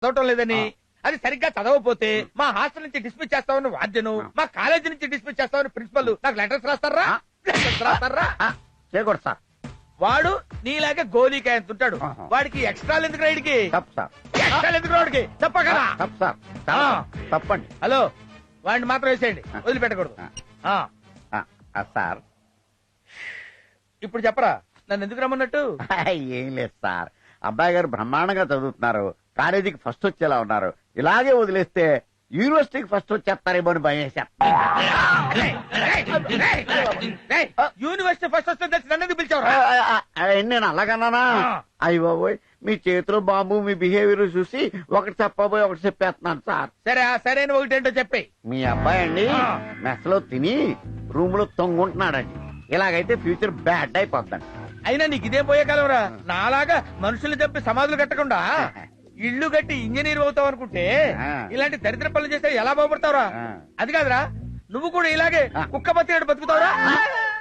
చదవటం లేదని, అది సరిగ్గా చదవకపోతే మా హాస్టల్ నుంచి డిస్మిస్ చేస్తామని వార్డెను, మా కాలేజీ నుంచి డిస్మిస్ చేస్తామని ప్రిన్సిపల్ నాకు లెటర్స్ రాస్తారా? చేయకూడదు సార్. వాడు నీలాగే గోలీకాయ ఉంటాడు. వాడికి ఎక్స్ట్రా ఎందుకు రైడ్కి? ఎక్స్ట్రా ఎందుకు రాడికి చెప్పగలరా? తప్పండి. హలో, వాడిని మాత్రం వేసేయండి, వదిలిపెట్టకూడదు. సార్ ఇప్పుడు చెప్పరా నన్ను ఎందుకు రమ్మన్నట్టు? ఏం లేదు సార్, అబ్బాయి గారు బ్రహ్మాండంగా చదువుతున్నారు, కాలేజీకి ఫస్ట్ వచ్చేలా ఉన్నారు. ఇలాగే వదిలేస్తే యూనివర్సిటీకి ఫస్ట్ వచ్చేస్తారేమో అని భయం వేశారు. యూనివర్సిటీ ఫస్ట్ వస్తే తెలిసి నన్ను ఎందుకు పిలిచావురా? నేను అలాగన్నానా? అయ్య బాబోయ్, మీ చేతిలో బాంబు, మీ బిహేవియర్ చూసి ఒకటి చెప్పబోయి ఒకటి చెప్పేస్తున్నాను సార్. సరే, ఆ సరైన ఒకటేంటో చెప్పి. మీ అబ్బాయి అండి మెస్ లో తిని రూమ్ లో తొంగుంటున్నాడండి. ఇలాగైతే ఫ్యూచర్ బ్యాడ్ అయిపోద్దండి. అయినా నీకు ఇదే పోయే కాలంరా. నాలాగా మనుషులు చెప్పి సమాధులు కట్టకుండా ఇల్లు కట్టి ఇంజనీర్ అవుతావు అనుకుంటే ఇలాంటి దరిద్ర పనులు చేస్తే ఎలా బాగుపడతావురా? అది కాదురా, నువ్వు కూడా ఇలాగే కుక్క బతికి బతుకుతావురా?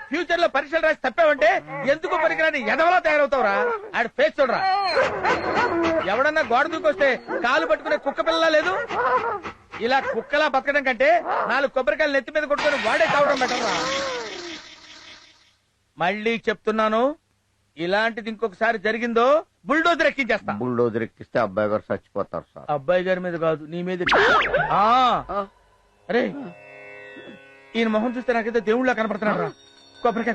ఫ్యూచర్ లో పరీక్షలు రాసి తప్పావంటే ఎందుకు పనికిరాని ఎదవలా తయారవుతావురా? ఆడి ఫేస్ చూడరా. ఎవడన్నా గోడ దూకొస్తే కాలు పట్టుకునే కుక్క పిల్లలా లేదు? ఇలా కుక్కలా బతకడం కంటే 4 కొబ్బరికాయలు నెత్తి మీద కొట్టుకుని వాడే కావడం బెటర్రా. మళ్ళీ చెప్తున్నాను, ఇలాంటిది ఇంకొకసారి జరిగిందో బుల్డోజర్ ఎక్కించేస్తా. బుల్డోజర్ ఎక్కిస్తే అబ్బాయి గారు చచ్చిపోతారు సార్. అబ్బాయి గారి మీద కాదు, నీ మీద. అరే, ఈయన మొహం చూస్తే నాకైతే దేవుళ్ళ కనపడుతున్నాడు రా. కొబ్బరికాయ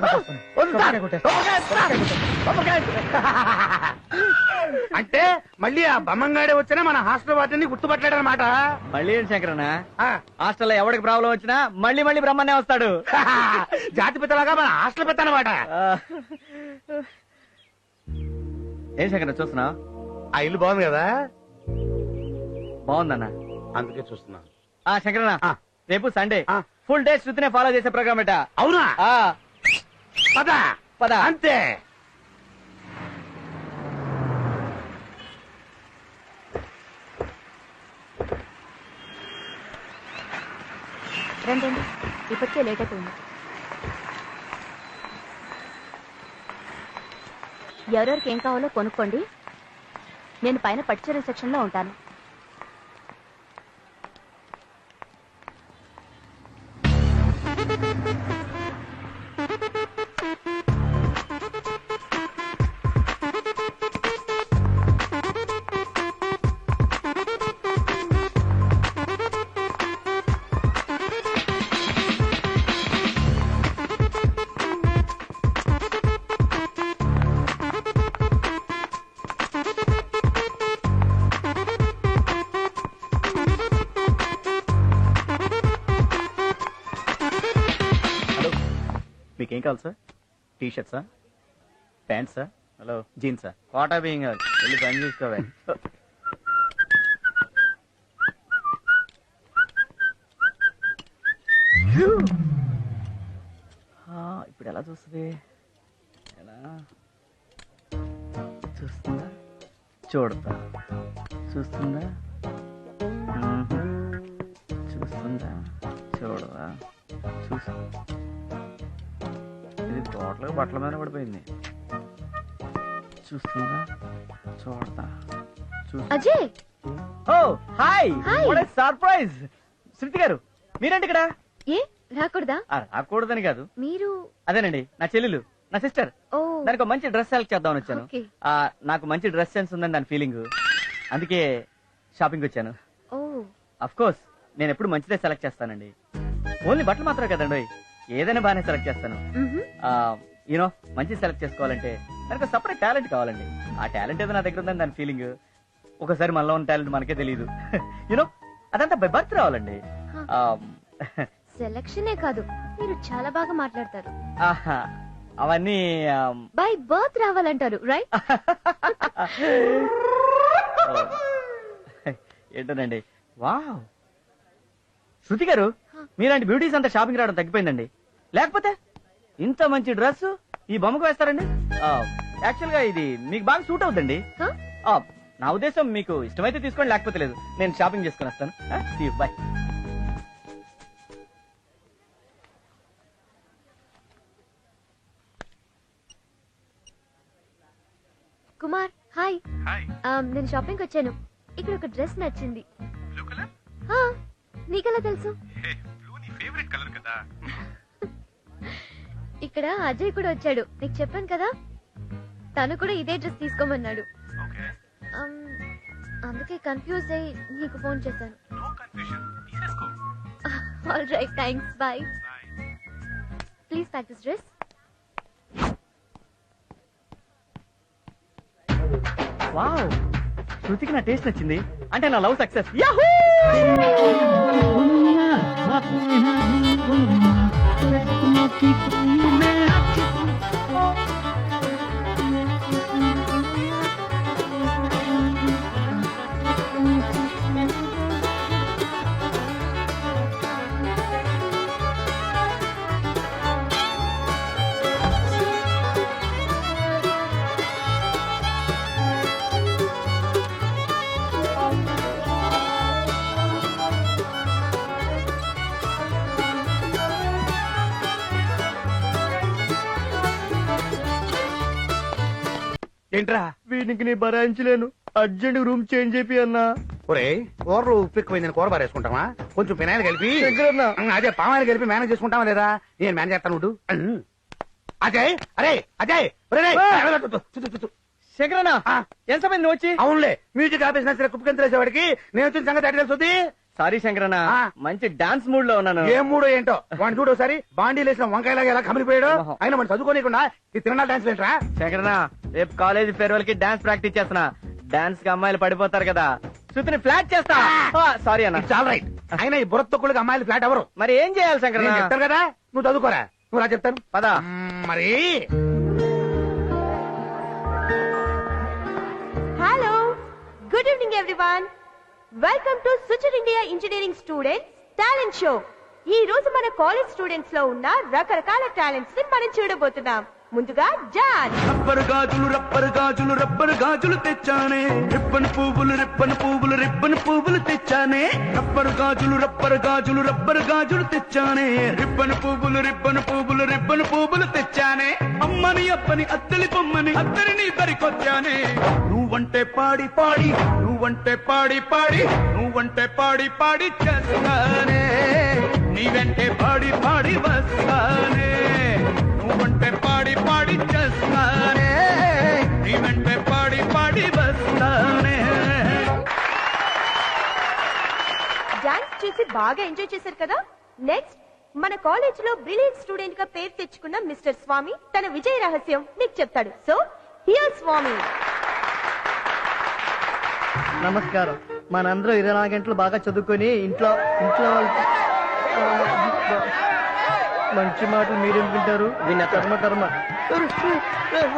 అంటే మళ్ళీ ఆ బమ్మంగాడే వచ్చినా మన హాస్టల్ వాటిని గుర్తుపట్టాడనమాట. మళ్ళీ ఏంటి శంకరన్న, హాస్టల్లో ఎవరికి ప్రాబ్లం వచ్చినా మళ్ళీ మళ్ళీ బ్రహ్మనే వస్తాడు. జాతి పిత్తలాగా మన హాస్టల్ పిత్త అనమాట. ఏం శంకరన్న చూస్తున్నా? ఆ ఇల్లు బాగుంది కదా? బాగుందన్న, అందుకే చూస్తున్నా. శంకరన్న, రేపు సండే ఫుల్ డే శృతినే ఫాలో చేసే ప్రోగ్రామ్ ఎట. అవునా? పద పద. అంతే. రండి, ఇప్పటికే లేట్ అయిపోయింది. ఎవరెవరికి ఏం కావాలో కొనుక్కోండి. నేను పైన పట్టుచీరల సెక్షన్ లో ఉంటాను. మీకేం కావాలి సార్? టీ షర్ట్సా, ప్యాంట్సా, హలో జీన్సా, కోటా బియ్యం కావాలి. వెళ్ళి పని చూసుకోవాలి. ఇప్పుడు ఎలా చూస్తుంది? ఎలా చూస్తుందా? చూడతా. చూస్తుందా? చూస్తుందా? చూడదా? ఇది టోటల్గా బట్టల మీద పడిపోయింది. చూస్తుందా? చూడతా. అజయ్, ఓ హాయ్, సర్ప్రైజ్. శృతి గారు, మీరేంటి ఇక్కడ? ఏ రాకూడదా? రాకూడదని కాదు, మీరు అదేనండి నా చెల్లెలు, నా సిస్టర్. దానికి ఒక మంచి డ్రెస్ సెలెక్ట్ చేద్దామని వచ్చాను. నాకు మంచి డ్రెస్ సెన్స్ ఉందని దాని ఫీలింగ్, అందుకే షాపింగ్ వచ్చాను. అఫ్ కోర్స్ నేను ఎప్పుడు మంచిదే సెలెక్ట్ చేస్తానండి. ఓన్లీ బట్టలు మాత్రమే కదండి, ఏదైనా బాగానే సెలెక్ట్ చేస్తాను. యూనో మంచి సెలెక్ట్ చేసుకోవాలంటే దానికి సపరేట్ టాలెంట్ కావాలండి. ఆ టాలెంట్ ఏదో నా దగ్గర ఉందని దాని ఫీలింగ్. ఒకసారి మనలో ఉన్న టాలెంట్ మనకే తెలియదు. యూనో అదంతా బై బర్త్ రావాలండి. సెలక్షనే కాదు, మీరు చాలా బాగా మాట్లాడతారు. అవన్నీ బై బర్త్ రావాలంటారు, రైట్? ఏంటోనండి. వావ్, శృతి గారు, మీలాంటి బ్యూటీస్ అంతా షాపింగ్ రావడం తగ్గిపోయిందండి. లేకపోతే ఇంత మంచి డ్రెస్ ఈ బొమ్మకు వేస్తారండి. యాక్చువల్ గా ఇది మీకు బాగా సూట్ అవుతుందండి. నా ఉద్దేశం మీకు ఇష్టమైతే తీసుకోండి, లేకపోతే లేదు. నేను షాపింగ్ చేసుకుని వస్తాను. బాయ్. కుమార్, హాయ్. నేను షాపింగ్ వచ్చాను. ఇక్కడ ఒక డ్రెస్ నచ్చింది. హా, నీకెలా తెలుసు? ఇక్కడ అజయ్ కూడా వచ్చాడు, నీకు చెప్పాను కదా. తను కూడా ఇదే డ్రెస్ తీసుకోమన్నాడు. అందుకే కన్ఫ్యూజ్ అయ్యి నీకు ఫోన్ చేశాను. All right, thanks, bye. Please pack this dress. Wow, శృతికి నా టేస్ట్ నచ్చింది అంటే నా లవ్ సక్సెస్. ఏంట్రా? వీనికి నీ భరాయించలేను, అర్జెంట్ రూమ్ చేంజ్ చేపి అన్నా. ఒరే, కూరలు ఉప్పు ఎక్కువైందని కూర బారేసుకుంటావా? కొంచెం పినాయిలు కలిపి అదే పామాయిలు కలిపి మేనేజ్ చేసుకుంటావా లేదా? నేను మేనేజ్ చేస్తాను ఉండు. అజయ్, అరే అజయ్, శంకరన్న, ఎంతమంది నువ్వు వచ్చి? అవునులే, మ్యూజిక్ ఆఫీస్ నచ్చిన కుప్పకి తెలిసేవాడికి నేను వచ్చిన సంగతి అడిగి తెలుస్తుంది. సారీ శంకరన్న, మంచి డాన్స్ మూడ్ లో ఉన్నాను. ఏ మూడో ఏంటో వాడిని చూడు ఒకసారి. బాండీ లేసిన వంకాయలాగా ఎలా కమిలిపోయాడు. అయినా మనం చదువుకోనికుండా ఈ తిరణాలు డాన్స్ ఏంట్రా? శంకరన్న, రేపు కాలేజ్ ఫేర్వెల్ కి డాన్స్ ప్రాక్టీస్ చేస్తున్నా. డాన్స్ కి అమ్మాయిలు పడిపోతారు కదా, శృతిని ఫ్లాట్ చేస్తా. సారీ అన్న. చాలా రైట్. అయినా ఈ బుర్ర తొక్కులకి అమ్మాయిలు ఫ్లాట్ ఎవరు? మరి ఏం చేయాలి శంకరన్న? చెప్తారు కదా, నువ్వు చదువుకోరా. నువ్వు రా చెప్తాను పదా. మరి hello, good evening everyone. Welcome to సుచర్ India engineering students talent show. ఈ రోజు మన కాలేజ్ స్టూడెంట్స్ లో ఉన్న రకరకాల టాలెంట్స్ ని మనం చూడబోతున్నాం. ముందుగా జాన్. రబ్బరు గాజులు రబ్బరు గాజులు రబ్బరు గాజులు తెచ్చానే, రిబ్బన్ పువ్వులు రిబ్బన్ పువ్వులు రిబ్బన్ పువ్వులు తెచ్చానే. రబ్బరు గాజులు రబ్బరు గాజులు రబ్బరు గాజులు తెచ్చానే, రిబ్బన్ పువ్వులు రిబ్బన్ పువ్వులు రిబ్బన్ పువ్వులు తెచ్చానే. అమ్మని అప్పని అత్తలి పొమ్మని అత్తరిని దరికొచ్చానే. నువ్వంటే పాడి పాడి నువ్వంటే పాడి పాడి నువ్వంటే పాడి పాడి చేస్తానే. నీ వెంటే పాడి పాడి వస్తానే. నువ్వంటే పాడి పాడి చేస్తానే. నీ వెంటే పాడి పాడి వస్తానే. డాన్స్ చూసి బాగా ఎంజాయ్ చేశారు కదా. నెక్స్ట్ మన కాలేజ్ లో బ్రిలియంట్ స్టూడెంట్ గా పేరు తెచ్చుకున్న మిస్టర్ స్వామి తన విజయ రహస్యం మీకు చెప్తాడు. సో హియర్ స్వామి. నమస్కారం. మనందరం 24 గంటలు బాగా చదువుకొని ఇంట్లో ఇంట్లో మంచి మాటలు మీరేనుకుంటారు. కర్మ కర్మ.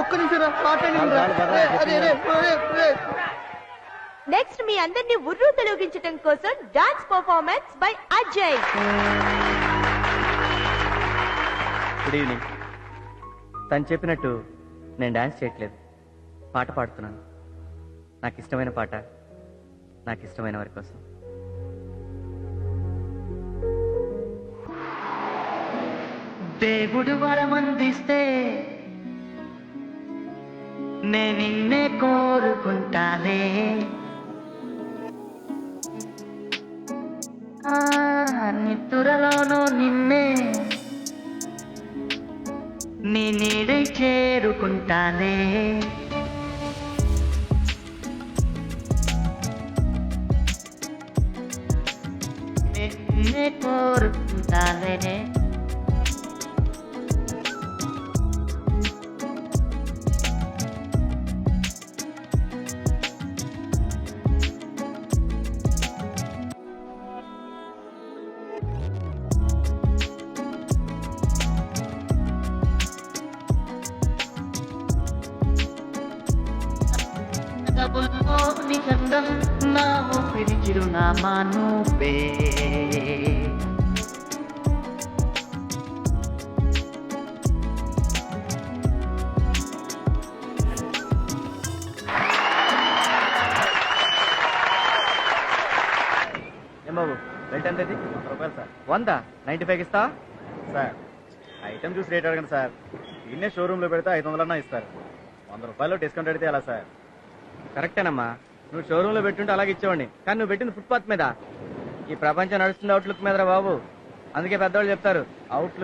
ఒక్క నిమిషం నెక్స్ట్ మీ అందరినీ ఉర్రు తొలగించడం కోసం dance performance by Ajay. Good evening. తను చెప్పినట్టు నేను డాన్స్ చేయట్లేదు, పాట పాడుతున్నాను. నాకు ఇష్టమైన పాట, నాకు ఇష్టమైన వారి కోసం. దేవుడు వరమందిస్తే నే నిన్నే కోరుకుంటానే. నిద్రలోనూ నిన్నే నీ నీడై చేరుకుంటానే. నిన్నే కోరుకుంటానే. కబుల్లోని గంధం నా ఊపిరి చిరునామా నువ్వే. ఏం బాబు, రేట్ ఎంత? 100 రూపాయలు సార్. 100? 95 ఇస్తా సార్. ఐటమ్ చూసి రేట్ అడగండి సార్. దీన్నే షోరూమ్ లో పెడితే 500 ఇస్తారు. 100 రూపాయలు డిస్కౌంట్ అడితే ఎలా సార్? కరెక్టేనమ్మా, నువ్వు షోరూమ్ లో పెట్టుంటే అలాగే ఇచ్చేవాడిని, కానీ నువ్వు పెట్టింది ఫుట్పాత్ మీద. ఈ ప్రపంచం నడుస్తుంది అవుట్లుక్ మీదరా బాబు. అందుకే పెద్దవాళ్ళు చెప్తారు అవుట్లుక్